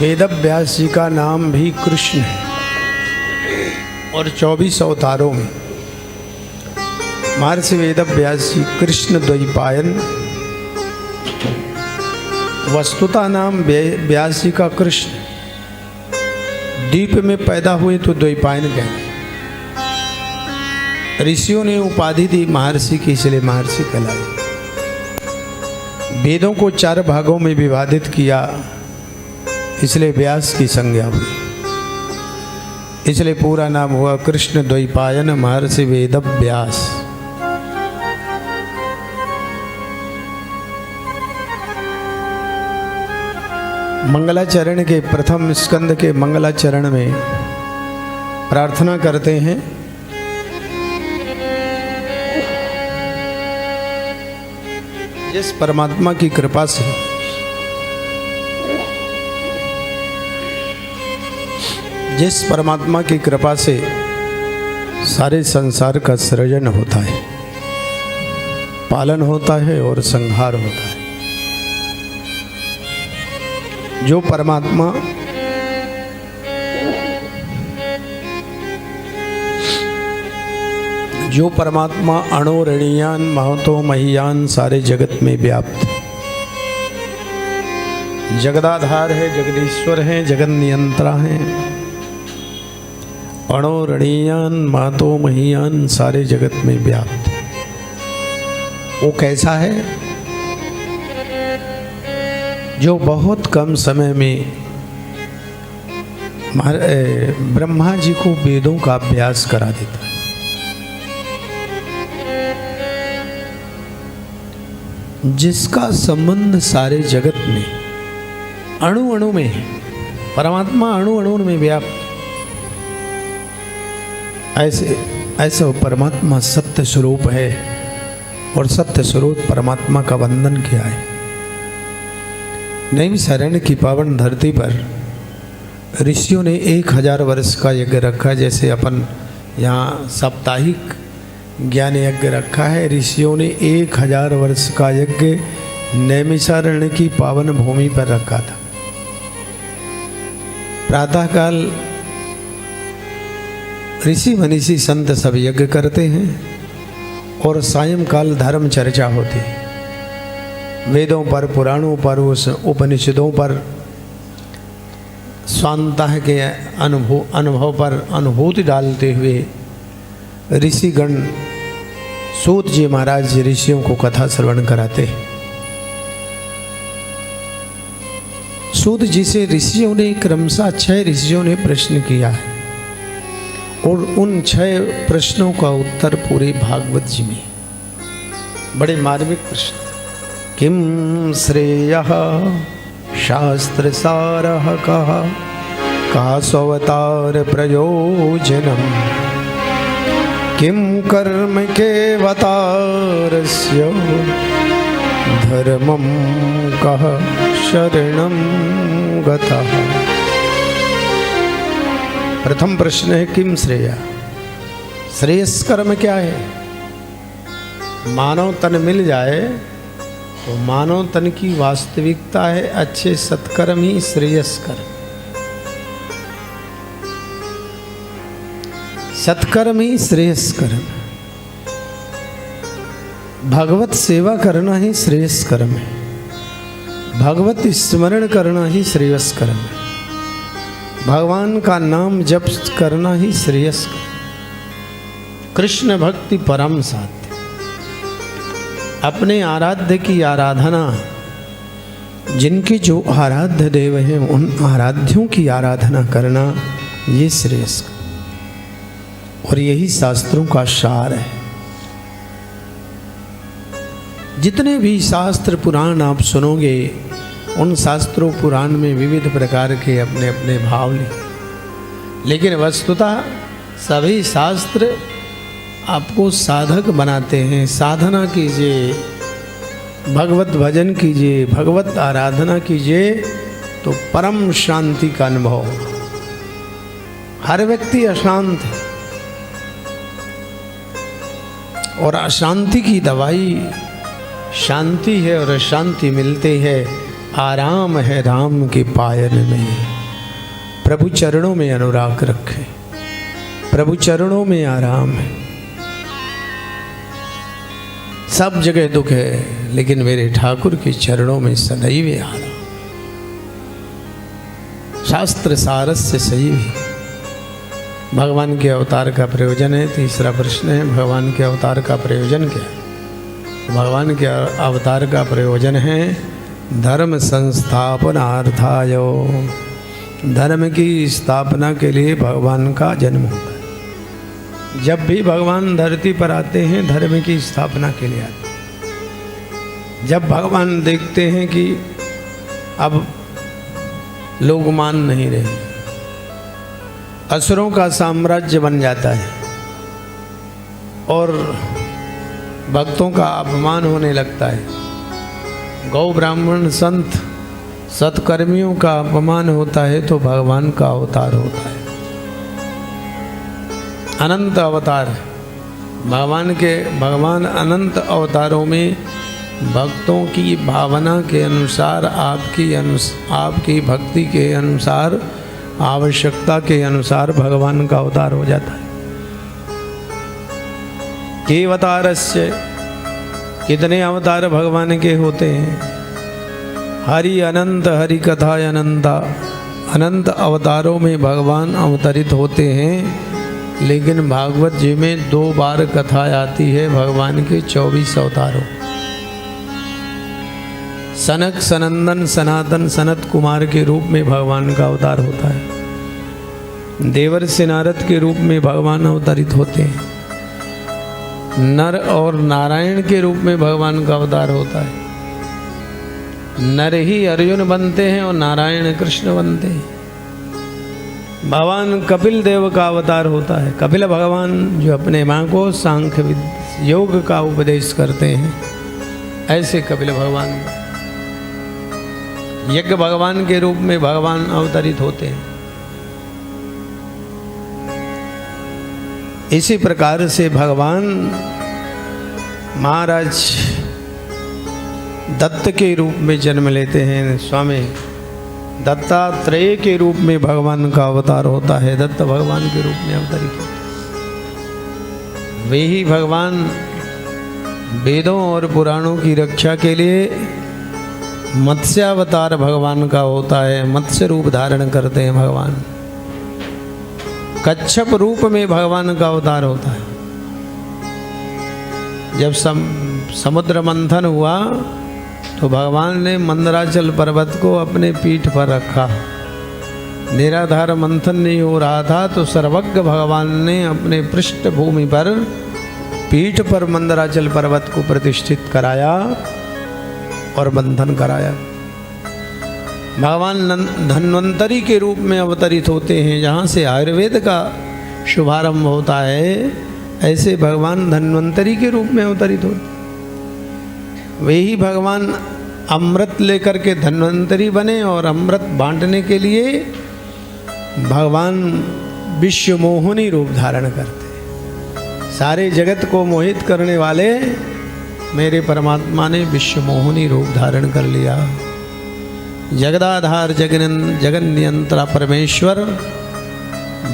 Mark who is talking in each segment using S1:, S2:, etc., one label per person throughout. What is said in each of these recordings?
S1: वेदव्यास जी का नाम भी कृष्ण है और 24 अवतारों में महर्षि वेदव्यास जी कृष्ण द्वैपायन। वस्तुता नाम व्यास जी का कृष्ण, द्वीप में पैदा हुए तो द्वैपायन कहते। ऋषियों ने उपाधि दी महर्षि की, इसलिए महर्षि कहलाए। वेदों को 4 भागों में विभाजित किया, इसलिए व्यास की संज्ञा हुई। इसलिए पूरा नाम हुआ कृष्ण द्वैपायन महर्षि वेदव्यास। मंगलाचरण के प्रथम स्कंद के मंगलाचरण में प्रार्थना करते हैं, जिस परमात्मा की कृपा से सारे संसार का सृजन होता है, पालन होता है और संहार होता है। जो परमात्मा अणोरणीयान महतो महीयान सारे जगत में व्याप्त, जगदाधार है, जगदीश्वर है, जगत नियंत्रा है। अणोरणीयान महतो महीयान सारे जगत में व्याप्त, वो कैसा है? जो बहुत कम समय में ब्रह्मा जी को वेदों का अभ्यास करा देता है। जिसका संबंध सारे जगत में अणु अणु में है, परमात्मा अणु अणु में व्याप्त। ऐसे वो परमात्मा सत्य स्वरूप है और सत्य स्वरूप परमात्मा का वंदन किया है। नई शरण की पावन धरती पर ऋषियों ने 1000 वर्ष का यज्ञ रखा, जैसे अपन यहाँ साप्ताहिक ज्ञान यज्ञ रखा है। ऋषियों ने 1000 वर्ष का यज्ञ नैमिषारण्य की पावन भूमि पर रखा था। प्रातःकाल ऋषि मनीषी संत सब यज्ञ करते हैं और सायंकाल धर्म चर्चा होती है। वेदों पर, पुराणों पर, उस उपनिषदों पर, स्वांतः के अनुभव पर अनुभूति डालते हुए ऋषिगण सूत जी महाराज जी ऋषियों को कथा श्रवण कराते हैं। सूत जी से ऋषियों ने क्रमशः 6 ऋषियों ने प्रश्न किया है और उन 6 प्रश्नों का उत्तर पूरे भागवत जी में। बड़े मार्मिक प्रश्न। किम श्रेयः शास्त्र सारः कः, का स्ववतार प्रयोजनम्, किम कर्म केवतारस्य धर्मं कः शरणं गतः। प्रथम प्रश्न है किम श्रेय, श्रेयस कर्म क्या है? मानव तन मिल जाए तो मानव तन की वास्तविकता है अच्छे सत्कर्म ही श्रेयस कर्म। सत्कर्म ही श्रेयस कर्म। भगवत सेवा करना ही श्रेयस कर्म है। भगवत स्मरण करना ही श्रेयस कर्म है। भगवान का नाम जप करना ही श्रेयस कर्म। कृष्ण भक्ति परम साध्य। अपने आराध्य की आराधना, जिनके जो आराध्य देव हैं उन आराध्यों की आराधना करना, ये श्रेयस कर्म। और यही शास्त्रों का सार है। जितने भी शास्त्र पुराण आप सुनोगे, उन शास्त्रों पुराण में विविध प्रकार के अपने अपने भाव लिखे, लेकिन वस्तुतः सभी शास्त्र आपको साधक बनाते हैं। साधना कीजिए, भगवत भजन कीजिए, भगवत आराधना कीजिए तो परम शांति का अनुभव। हर व्यक्ति अशांत है और अशांति की दवाई शांति है और शांति मिलती है, आराम है राम के पायन में। प्रभु चरणों में अनुराग रखें, प्रभु चरणों में आराम है। सब जगह दुख है, लेकिन मेरे ठाकुर के चरणों में सदैव आराम। शास्त्र सारस्य सही भगवान के अवतार का प्रयोजन है। तीसरा प्रश्न है, भगवान के अवतार का प्रयोजन क्या है? भगवान के अवतार का प्रयोजन है धर्म संस्थापनार्थाय। धर्म की स्थापना के लिए भगवान का जन्म होता है। जब भी भगवान धरती पर आते हैं धर्म की स्थापना के लिए आते हैं। जब भगवान देखते हैं कि अब लोग मान नहीं रहे, असुरों का साम्राज्य बन जाता है और भक्तों का अपमान होने लगता है, गौ ब्राह्मण संत सत्कर्मियों का अपमान होता है, तो भगवान का अवतार होता है। अनंत अवतार भगवान अनंत अवतारों में भक्तों की भावना के अनुसार, आपकी भक्ति के अनुसार, आवश्यकता के अनुसार भगवान का अवतार हो जाता है। के अवतारस्य, कितने अवतार भगवान के होते हैं? हरि अनंत, हरि कथा अनंता। अनंत अवतारों में भगवान अवतरित होते हैं, लेकिन भागवत जी में 2 बार कथा आती है भगवान के 24 अवतारों। सनक सनंदन सनातन सनत कुमार के रूप में भगवान का अवतार होता है। देवर से नारद के रूप में भगवान अवतरित होते हैं। नर और नारायण के रूप में भगवान का अवतार होता है। नर ही अर्जुन बनते हैं और नारायण कृष्ण बनते हैं। भगवान कपिल देव का अवतार होता है। कपिल भगवान जो अपने माँ को सांख्य योग का उपदेश करते हैं, ऐसे कपिल भगवान यज्ञ भगवान के रूप में भगवान अवतरित होते हैं। इसी प्रकार से भगवान महाराज दत्त के रूप में जन्म लेते हैं। स्वामी दत्तात्रेय के रूप में भगवान का अवतार होता है। दत्त भगवान के रूप में अवतरित होते हैं। वे ही भगवान वेदों और पुराणों की रक्षा के लिए मत्स्यावतार भगवान का होता है। मत्स्य रूप धारण करते हैं भगवान। कच्छप रूप में भगवान का अवतार होता है। जब समुद्र मंथन हुआ तो भगवान ने मंदराचल पर्वत को अपने पीठ पर रखा। निराधार मंथन नहीं हो रहा था तो सर्वज्ञ भगवान ने अपने पृष्ठभूमि पर पीठ पर मंदराचल पर्वत को प्रतिष्ठित कराया और बंधन कराया। भगवान धन्वंतरी के रूप में अवतरित होते हैं। जहाँ से आयुर्वेद का शुभारंभ होता है, ऐसे भगवान धन्वंतरी के रूप में अवतरित होते। वे ही भगवान अमृत लेकर के धन्वंतरी बने और अमृत बांटने के लिए भगवान विश्व मोहिनी रूप धारण करते। सारे जगत को मोहित करने वाले मेरे परमात्मा ने विश्व मोहिनी रूप धारण कर लिया। जगदाधार जगन नियंत्रा परमेश्वर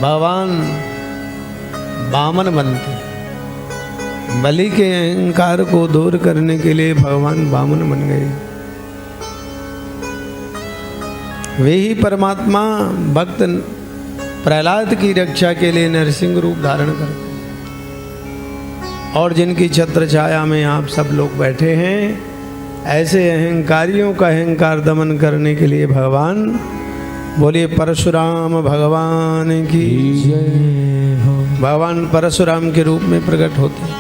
S1: भगवान वामन बनते। बलि के अहंकार को दूर करने के लिए भगवान वामन बन गए। वे ही परमात्मा भक्त प्रहलाद की रक्षा के लिए नरसिंह रूप धारण करते। और जिनकी छत्र छाया में आप सब लोग बैठे हैं, ऐसे अहंकारियों का अहंकार दमन करने के लिए भगवान, बोलिए परशुराम भगवान की जय हो। भगवान परशुराम के रूप में प्रकट होते हैं।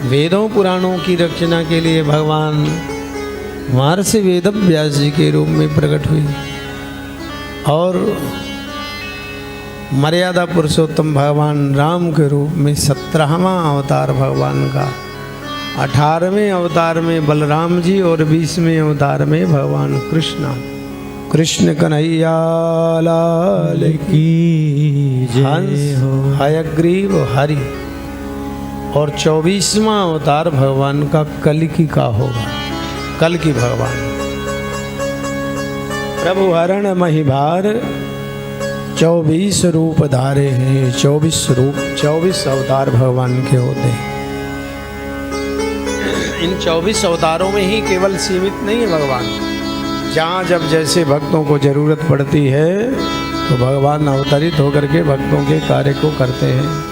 S1: वेदों पुराणों की रचना के लिए भगवान महर्षि वेदव्यास जी के रूप में प्रकट हुई। और मर्यादा पुरुषोत्तम भगवान राम के रूप में 17वां अवतार भगवान का। 18वें अवतार में बलराम जी और 20वें अवतार में भगवान कृष्ण कन्हैया लाल की जय हो। हयग्रीव हरि। और 24वां अवतार भगवान का कल्कि का होगा। कल्कि भगवान प्रभु हरण महिभार 24 रूप धारे हैं, 24 रूप, 24 अवतार भगवान के होते हैं। इन 24 अवतारों में ही केवल सीमित नहीं है भगवान, जहाँ जब जैसे भक्तों को जरूरत पड़ती है तो भगवान अवतरित होकर के भक्तों के कार्य को करते हैं।